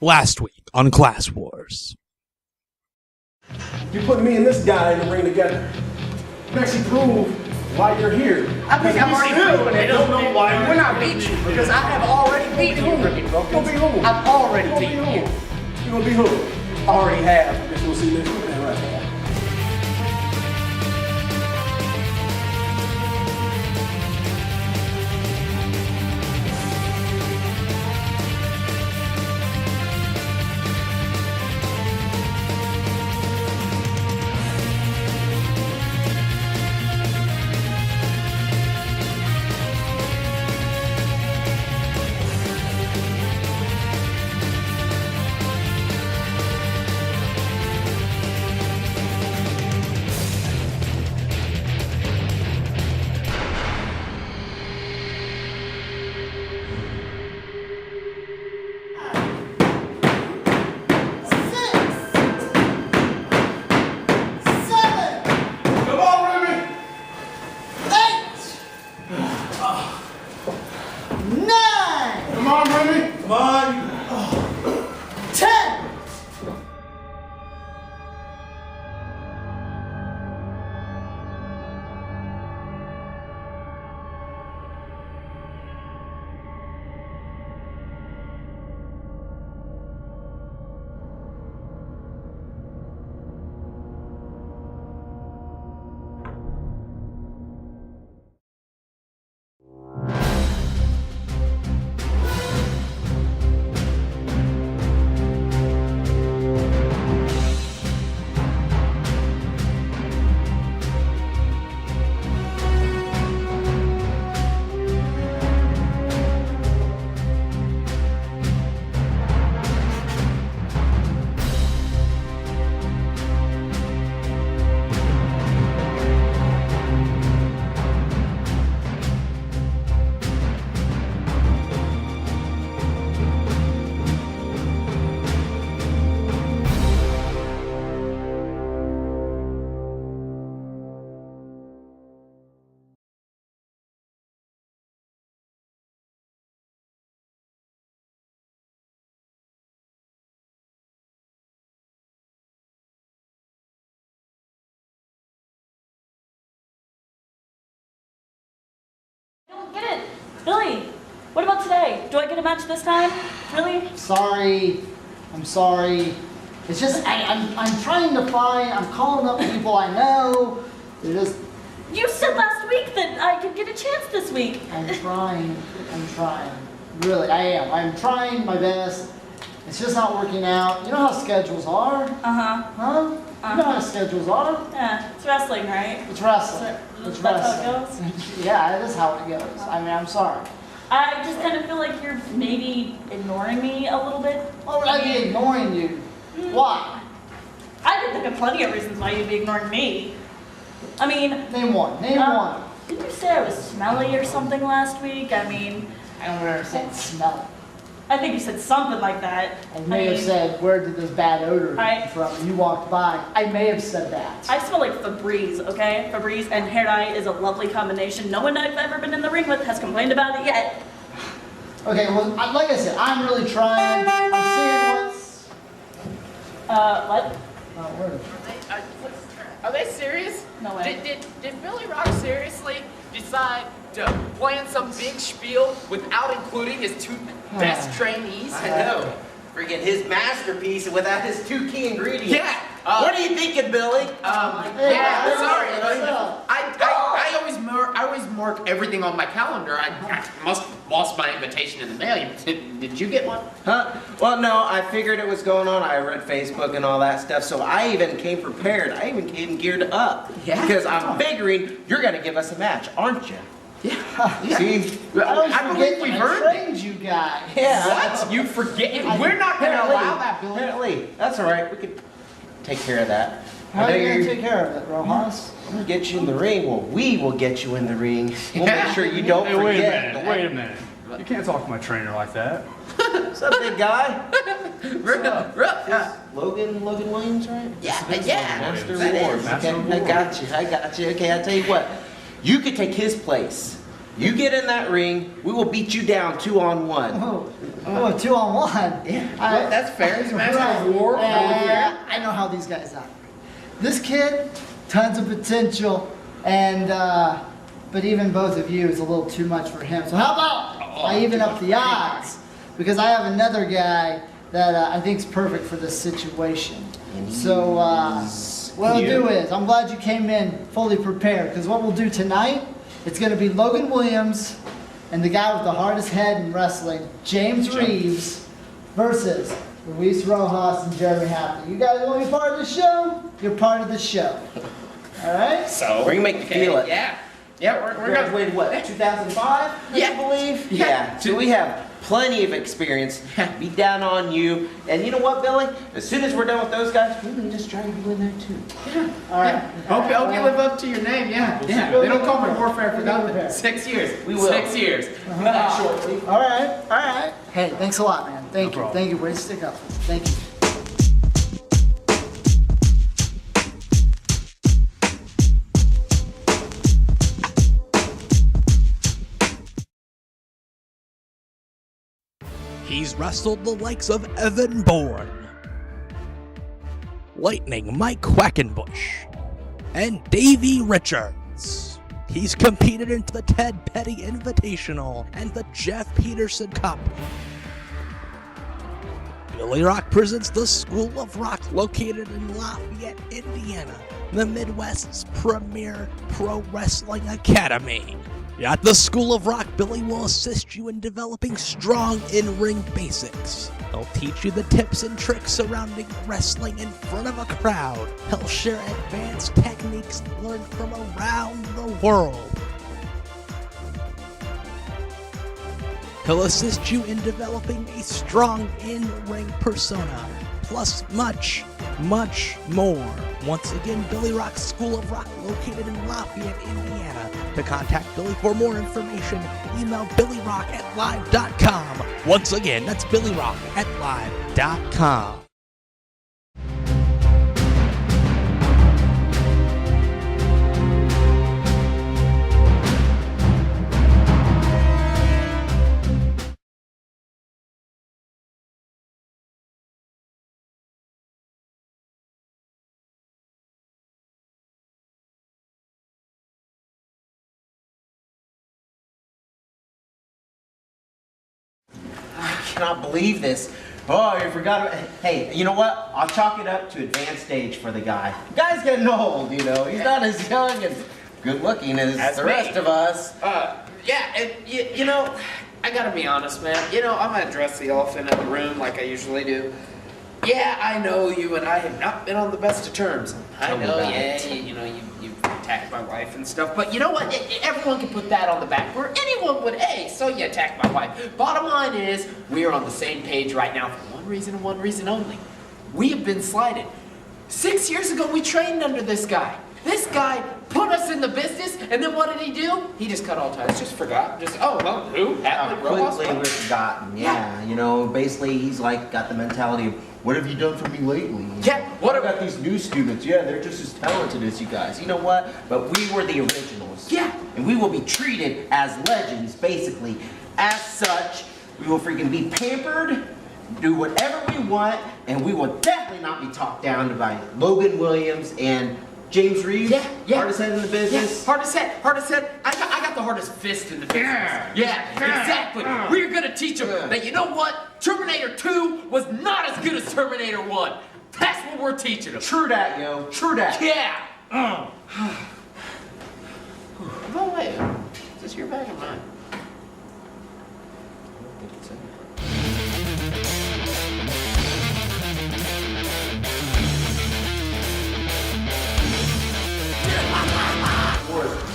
Last week on Class Wars. You put me and this guy in the ring together. You actually prove why you're here. I think I'm already proven it. Don't know why. When I beat you, because I have already beaten you. You gonna be who? I've already beaten you. You gonna be who? Already have. Guess we'll see next week then, right? I don't get it. Billy, what about today? Do I get a match this time? Really? Sorry. I'm sorry. It's just, I'm trying to find, I'm calling up people I know. They're just, You said last week that I could get a chance this week. I'm trying. Really, I am. I'm trying my best. It's just not working out. You know how schedules are? Uh-huh. Huh? You know how schedules are? Yeah, it's wrestling, right? It's wrestling. It's That's how wrestling. it goes? Yeah, that is how it goes. I mean, I'm sorry. I just kind of feel like you're maybe ignoring me a little bit. Why would I be ignoring you? Why? I can think of plenty of reasons why you'd be ignoring me. I mean... Name one. Name one. Didn't you say I was smelly or something last week? I mean... I don't understand smell. I think you said something like that. I may have said, where did this bad odor come from? And you walked by. I may have said that. I smell like Febreze, okay? Febreze and hair dye is a lovely combination. No one I've ever been in the ring with has complained about it yet. Okay, well, like I said, I'm really trying. I'm seeing what's... What? Oh, where? Are they serious? No way. Did Billy Rock seriously decide to plan some big spiel without including his two best trainees? I know. Freaking his masterpiece without his two key ingredients. Yeah. What are you thinking, Billy? Yeah, sorry. what's up? I always mark everything on my calendar. I must have lost my invitation in the mail. Did you get one? Huh? Well, no, I figured it was going on. I read Facebook and all that stuff, so I even came prepared. I even came geared up. Yeah? Because I'm figuring you're going to give us a match, aren't you? Yeah. See? I believe we've earned it. trained you guys. Yeah. What? You forget? We're not going to allow that, Billy. Apparently. That's all right. We can take care of that. How are you going to take care of it, Rojas? We'll get you in the ring. Well, we will get you in the ring. We'll make sure you don't forget. Wait a minute. You can't talk to my trainer like that. What's up, big guy? Logan Williams, right? Yeah. Master That Wars. is. Master Okay, Wars. I got you. Okay, I tell you what. You could take his place. You get in that ring, we will beat you down 2-on-1. Oh, 2-on-1. Yeah, Well, that's fair. It's a master of war. I know how these guys operate. This kid, tons of potential, and but even both of you is a little too much for him. So how about I even up the odds? Because I have another guy that I think is perfect for this situation. So what I'll do is, I'm glad you came in fully prepared, because what we'll do tonight, it's going to be Logan Williams and the guy with the hardest head in wrestling, James Reeves, versus Luis Rojas and Jeremy Hadley. You guys want to be part of the show? You're part of the show. All right? So we're gonna make you feel it. Yeah. Yeah, we're gonna. Graduated what, 2005? Yeah. I believe. Yeah. So we have plenty of experience. Be down on you. And you know what, Billy? As soon as we're done with those guys, we can just drag you in there too. All right. Hope you live up to your name. Yeah. Yeah. They don't call me Warfare for nothing. 6 years. We will. 6 years. Shortly. All right. All right. Hey, thanks a lot, man. Thank you. problem. Thank you. Way to stick up. Thank you. He's wrestled the likes of Evan Bourne, Lightning Mike Quackenbush, and Davey Richards. He's competed in the Ted Petty Invitational and the Jeff Peterson Cup. Billy Roc presents the School of Roc, located in Lafayette, Indiana, the Midwest's premier pro wrestling academy. At the School of Roc, Billy will assist you in developing strong in-ring basics. He'll teach you the tips and tricks surrounding wrestling in front of a crowd. He'll share advanced techniques learned from around the world. He'll assist you in developing a strong in-ring persona, plus much, much more. Once again, Billy Roc's School of Roc, located in Lafayette, Indiana. To contact Billy for more information, email billyrock@live.com. Once again, that's billyrock@live.com. I cannot believe this. Oh, you forgot about, hey, you know what? I'll chalk it up to advanced age for the guy. The guy's getting old, you know. He's not as young and good looking as the rest of us. Yeah, and you know, I gotta be honest, man. You know, I'm gonna address the elephant in the room like I usually do. Yeah, I know you and I have not been on the best of terms. Tell me about it. you know, you've attacked my wife and stuff. But you know what? Everyone can put that on the back burner. Anyone would, hey, so you attacked my wife. Bottom line is, we are on the same page right now for one reason and one reason only. We have been slighted. 6 years ago, we trained under this guy. This guy put us in the business, and then what did he do? He just cut all ties, just forgot. Just, oh, well, who? Hadley, Rojas? Quickly we're forgotten, yeah. You know, basically he's like got the mentality of, what have you done for me lately? Yeah, What about these new students? Yeah, they're just as talented as you guys. You know what? But we were the originals. Yeah. And we will be treated as legends, basically. As such, we will freaking be pampered, do whatever we want, and we will definitely not be talked down by Logan Williams and James Reeves. Yeah. Hardest head in the business. Yeah, hardest head. I got the hardest fist in the business. Yeah, exactly. We're gonna teach them that, you know what? Terminator 2 was not as good as Terminator 1. That's what we're teaching them. True that, yo. True that. Yeah. No way. Is this your bag or mine?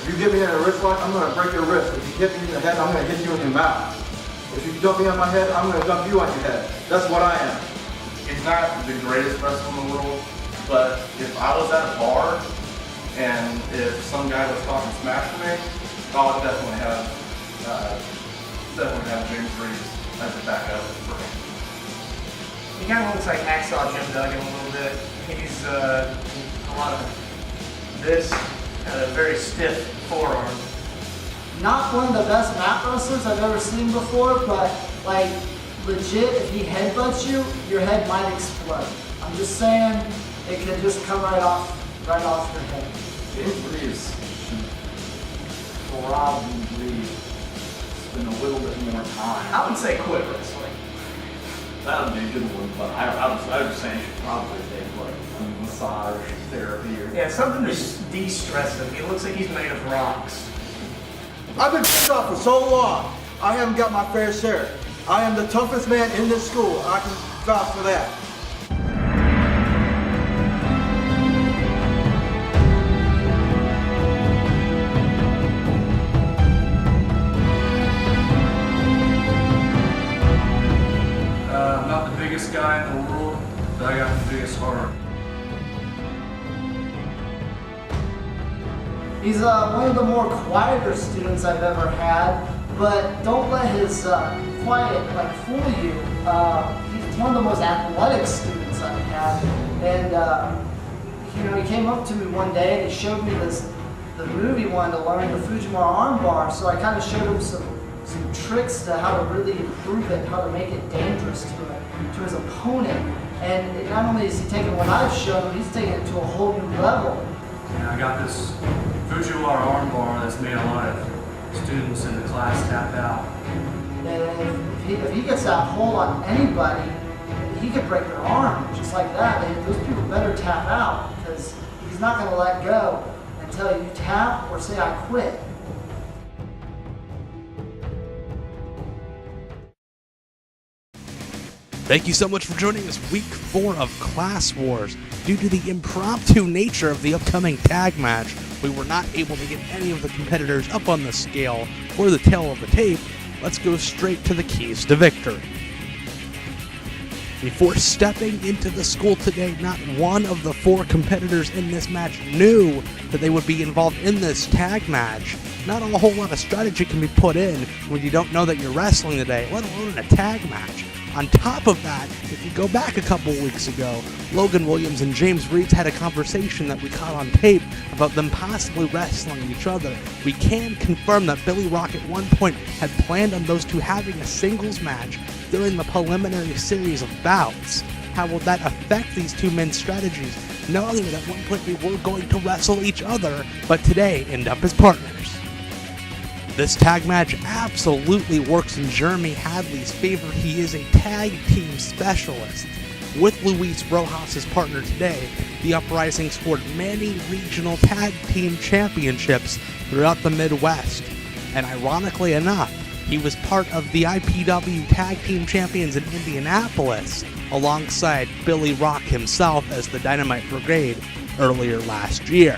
If you get me in a wrist lock, I'm gonna break your wrist. If you hit me in the head, I'm gonna hit you in your mouth. If you dump me on my head, I'm gonna dump you on your head. That's what I am. He's not the greatest wrestler in the world, but if I was at a bar and if some guy was talking smash to me, I would definitely have James Reeves as a backup for me. He kind of looks like Hacksaw Jim Duggan a little bit. He's a lot of this, very stiff forearm. not one of the best mat wrestlers I've ever seen before, but like legit, if he headbutts you, your head might explode. I'm just saying, it could just come right off your head. James Reeves should probably spend a little bit more time. I would say quit wrestling. That would be a good one, but I was saying should probably take like a massage therapy or Yeah, something to de-stress him. He looks like he's made of rocks. I've been pissed off for so long. I haven't got my fair share. I am the toughest man in this school. I can vouch for that. I'm not the biggest guy in the world, but I got the biggest heart. He's one of the more quieter students I've ever had, but don't let his quiet like fool you. He's one of the most athletic students I've had, and he came up to me one day and he showed me the move he wanted to learn, the Fujiwara armbar. So I kind of showed him some tricks to how to really improve it, how to make it dangerous to his opponent. And not only is he taking what I've shown him, he's taking it to a whole new level. And I got this Fujiwara armbar that's made a lot of students in the class tap out. And if he gets that hold on anybody, he could break their arm just like that. And those people better tap out because he's not going to let go until you tap or say I quit. Thank you so much for joining us week 4 of Class Wars. Due to the impromptu nature of the upcoming tag match, we were not able to get any of the competitors up on the scale or the tail of the tape. Let's go straight to the keys to victory. Before stepping into the school today, not one of the 4 competitors in this match knew that they would be involved in this tag match. Not a whole lot of strategy can be put in when you don't know that you're wrestling today, let alone in a tag match. On top of that, if you go back a couple weeks ago, Logan Williams and James Reeves had a conversation that we caught on tape about them possibly wrestling each other. We can confirm that Billy Rock at one point had planned on those two having a singles match during the preliminary series of bouts. How will that affect these two men's strategies, knowing that at one point they were going to wrestle each other, but today end up as partners? This tag match absolutely works in Jeremy Hadley's favor. He is a tag team specialist. With Luis Rojas' partner today, the Uprising scored many regional tag team championships throughout the Midwest. And ironically enough, he was part of the IPW Tag Team Champions in Indianapolis, alongside Billy Rock himself as the Dynamite Brigade earlier last year.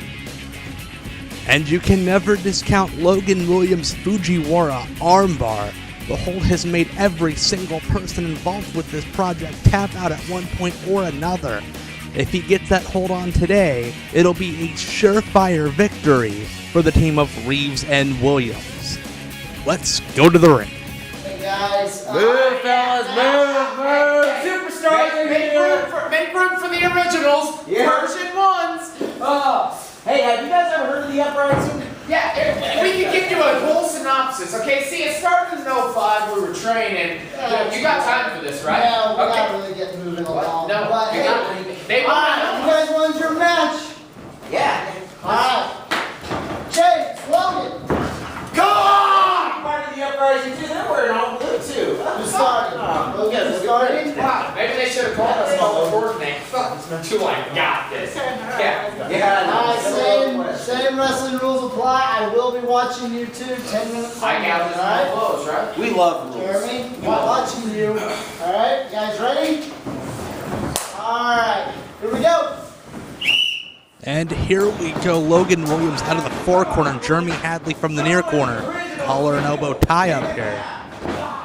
And you can never discount Logan Williams' Fujiwara armbar. The hold has made every single person involved with this project tap out at one point or another. If he gets that hold on today, it'll be a surefire victory for the team of Reeves and Williams. Let's go to the ring. Hey guys. Move, fellas, move! Superstars are here! Make room for the originals! Yeah. Version 1s! Hey, have you guys ever heard of the Uprising? Yeah, we can give you a whole synopsis, okay? See, it started in 05, we were training. You got time for this, right? Yeah, we're okay. not really getting moving along. No, but you hey, got they all right, you guys won your match. Yeah. Alright. James, Logan. Go on! Part of the Uprising too. They're wearing all blue too. Who's starting? Logan's starting? Wow, maybe they should have called us all the coordinate. Too like, got this. Same wrestling rules apply. I will be watching you too. 10 minutes. I got this alright? close, right? We love rules. Jeremy, I'm watching you. Alright, you guys ready? Alright, here we go. And here we go. Logan Williams out of the far corner. Jeremy Hadley from the near corner. Collar and elbow tie up here.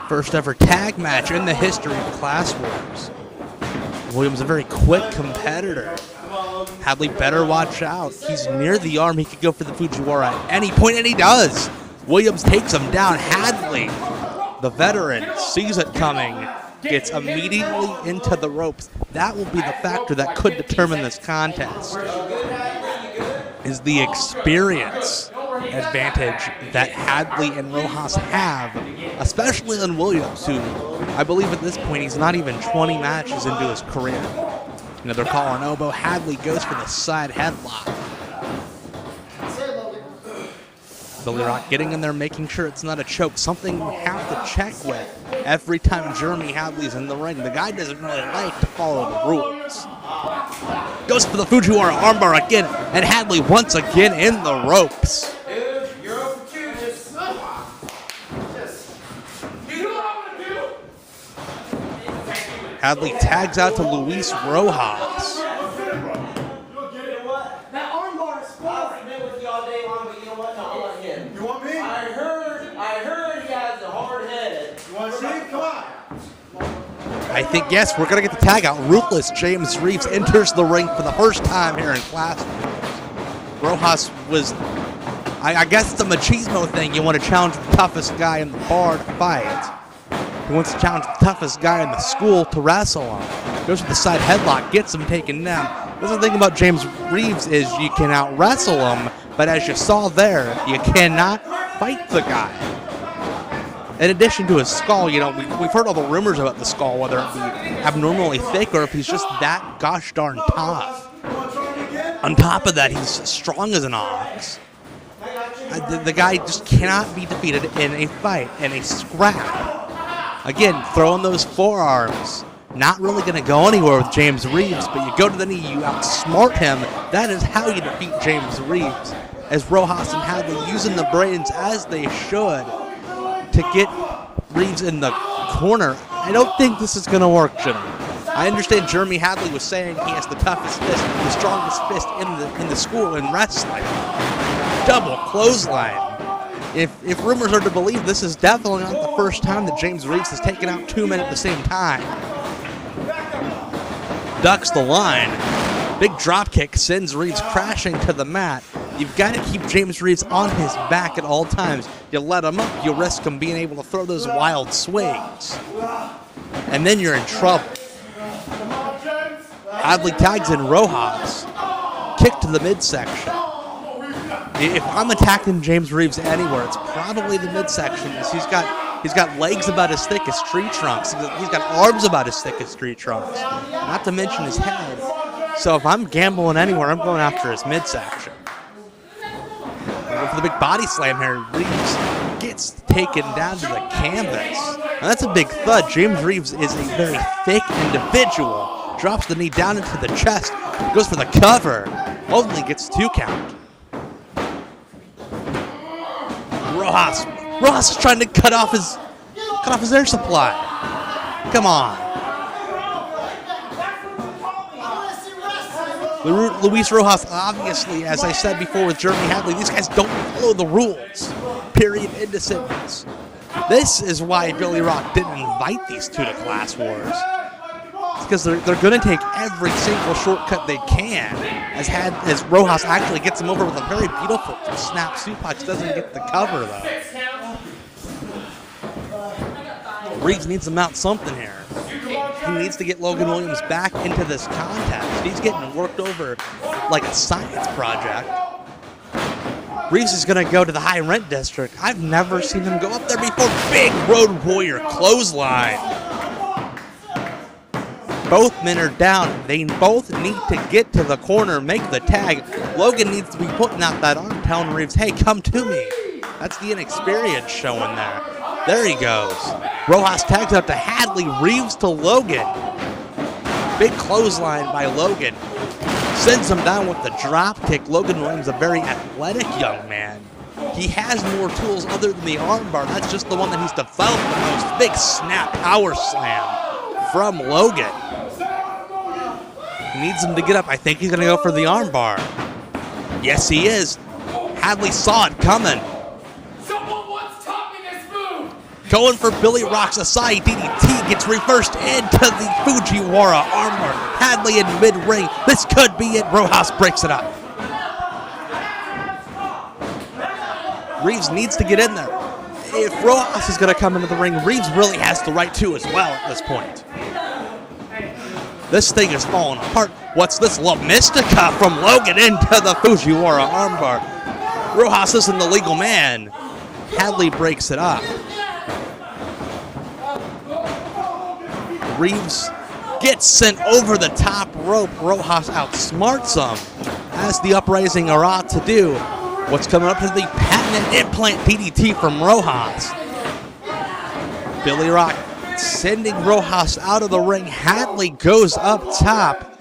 First ever tag match in the history of Class Wars. Williams a very quick competitor. Hadley better watch out. He's near the arm. He could go for the Fujiwara at any point, and he does. Williams takes him down. Hadley, the veteran, sees it coming. Gets immediately into the ropes. That will be the factor that could determine this contest. Is the experience. advantage that Hadley and Rojas have, especially on Williams, who I believe at this point he's not even 20 matches into his career. Another call on elbow. Hadley goes for the side headlock. Billy Roc getting in there, making sure it's not a choke. Something you have to check with every time Jeremy Hadley's in the ring. The guy doesn't really like to follow the rules. Goes for the Fujiwara armbar again, and Hadley once again in the ropes. Dude, you're over two. Just you know what I'm gonna do? Hadley tags out to Luis Rojas. That armbar is far. I've been with you all day long, but you know what? No, I'll let him. You want me? I heard he has a hard head. You want to see? Come on. I think, yes, we're going to get the tag out. Ruthless James Reeves enters the ring for the first time here in Class. Rojas was, I guess it's a machismo thing. You want to challenge the toughest guy in the bar to fight. He wants to challenge the toughest guy in the school to wrestle him. Goes with the side headlock, gets him taken down. The other thing about James Reeves is you can out wrestle him, but as you saw there, you cannot fight the guy. In addition to his skull, you know, we've heard all the rumors about the skull, whether it be abnormally thick or if he's just that gosh darn tough. On top of that, he's strong as an ox. The guy just cannot be defeated in a fight, in a scrap. Again, throwing those forearms. Not really going to go anywhere with James Reeves, but you go to the knee, you outsmart him. That is how you defeat James Reeves. As Rojas and Hadley using the brains as they should to get Reeves in the corner. I don't think this is going to work, gentlemen. I understand Jeremy Hadley was saying he has the toughest fist, the strongest fist in the school in wrestling. Double clothesline. If rumors are to believe, this is definitely not the first time that James Reeves has taken out two men at the same time. Ducks the line. Big drop kick sends Reeves crashing to the mat. You've got to keep James Reeves on his back at all times. You let him up, you risk him being able to throw those wild swings. And then you're in trouble. Hadley tags in Rojas. Kick to the midsection. If I'm attacking James Reeves anywhere, it's probably the midsection. He's got legs about as thick as tree trunks. He's got arms about as thick as tree trunks. Not to mention his head. So if I'm gambling anywhere, I'm going after his midsection. Go for the big body slam here. Reeves gets taken down to the canvas. Now that's a big thud. James Reeves is a very thick individual. Drops the knee down into the chest. Goes for the cover. Only gets 2 count. Rojas is trying to cut off his air supply. Come on. Luis Rojas, obviously, as I said before with Jeremy Hadley, these guys don't follow the rules. Period. End of sentence. This is why Billy Roc didn't invite these two to Class Wars. It's because they're going to take every single shortcut they can. As Rojas actually gets him over with a very beautiful snap suplex. Doesn't get the cover, though. Reeves needs to mount something here. He needs to get Logan Williams back into this contest. He's getting worked over like a science project. Reeves is going to go to the high rent district. I've never seen him go up there before. Big Road Warrior clothesline. Both men are down. They both need to get to the corner, make the tag. Logan needs to be putting out that arm, telling Reeves, hey, come to me. That's the inexperience showing there. There he goes. Rojas tags out to Hadley. Reeves to Logan. Big clothesline by Logan. Sends him down with the drop kick. Logan Williams, a very athletic young man. He has more tools other than the armbar. That's just the one that he's developed the most. Big snap power slam from Logan. He needs him to get up. I think he's going to go for the armbar. Yes, he is. Hadley saw it coming. Going for Billy Roc's Asai DDT, gets reversed into the Fujiwara armbar. Hadley in mid-ring. This could be it. Rojas breaks it up. Reeves needs to get in there. If Rojas is going to come into the ring, Reeves really has the right to as well at this point. This thing is falling apart. What's this? La Mystica from Logan into the Fujiwara armbar. Rojas isn't the legal man. Hadley breaks it up. Reeves gets sent over the top rope. Rojas outsmarts him, as the Uprising are ought to do. What's coming up is the patented implant DDT from Rojas. Billy Roc sending Rojas out of the ring. Hadley goes up top.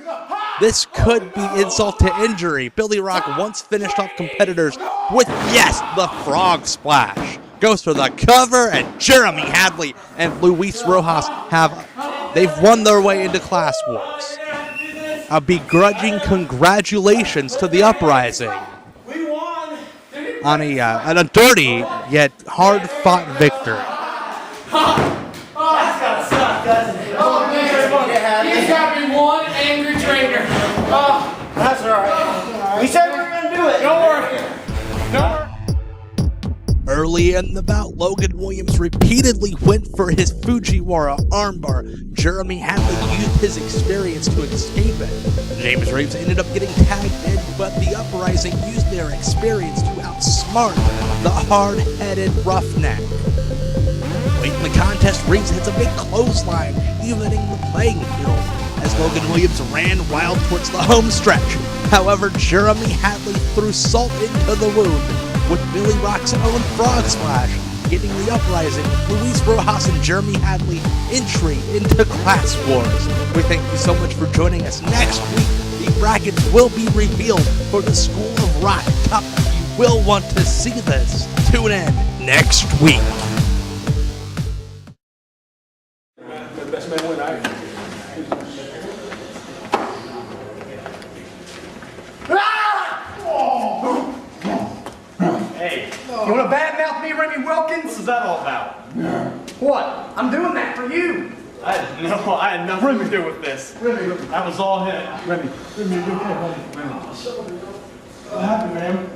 This could be insult to injury. Billy Roc once finished off competitors with, yes, the frog splash. Goes for the cover, and Jeremy Hadley and Luis Rojas they've won their way into Class Wars. A begrudging congratulations to the Uprising on a dirty yet hard-fought victory. That's gotta suck, doesn't it? Oh, man, he's got me one angry trainer. Oh, That's all right. We said we were going to do it. don't worry. Don't worry. Early in the bout, Logan Williams repeatedly went for his Fujiwara armbar. Jeremy Hadley used his experience to escape it. James Reeves ended up getting tagged in, but the Uprising used their experience to outsmart the hard-headed roughneck. Late in the contest, Reeves hits a big clothesline, evening the playing field, as Logan Williams ran wild towards the home stretch. However, Jeremy Hadley threw salt into the wound, with Billy Roc's own frog splash, getting the Uprising, Luis Rojas and Jeremy Hadley entry into Class Wars. We thank you so much for joining us. Next week, the brackets will be revealed for the School of Roc Cup. You will want to see this. Tune in next week. Best man win, all right? Hey, you want to badmouth me, Remi Wilkins? What's that all about? What? I'm doing that for you. I had nothing to do with this. Remi, that was all him. Remi, you okay, buddy? Remi. What happened, man?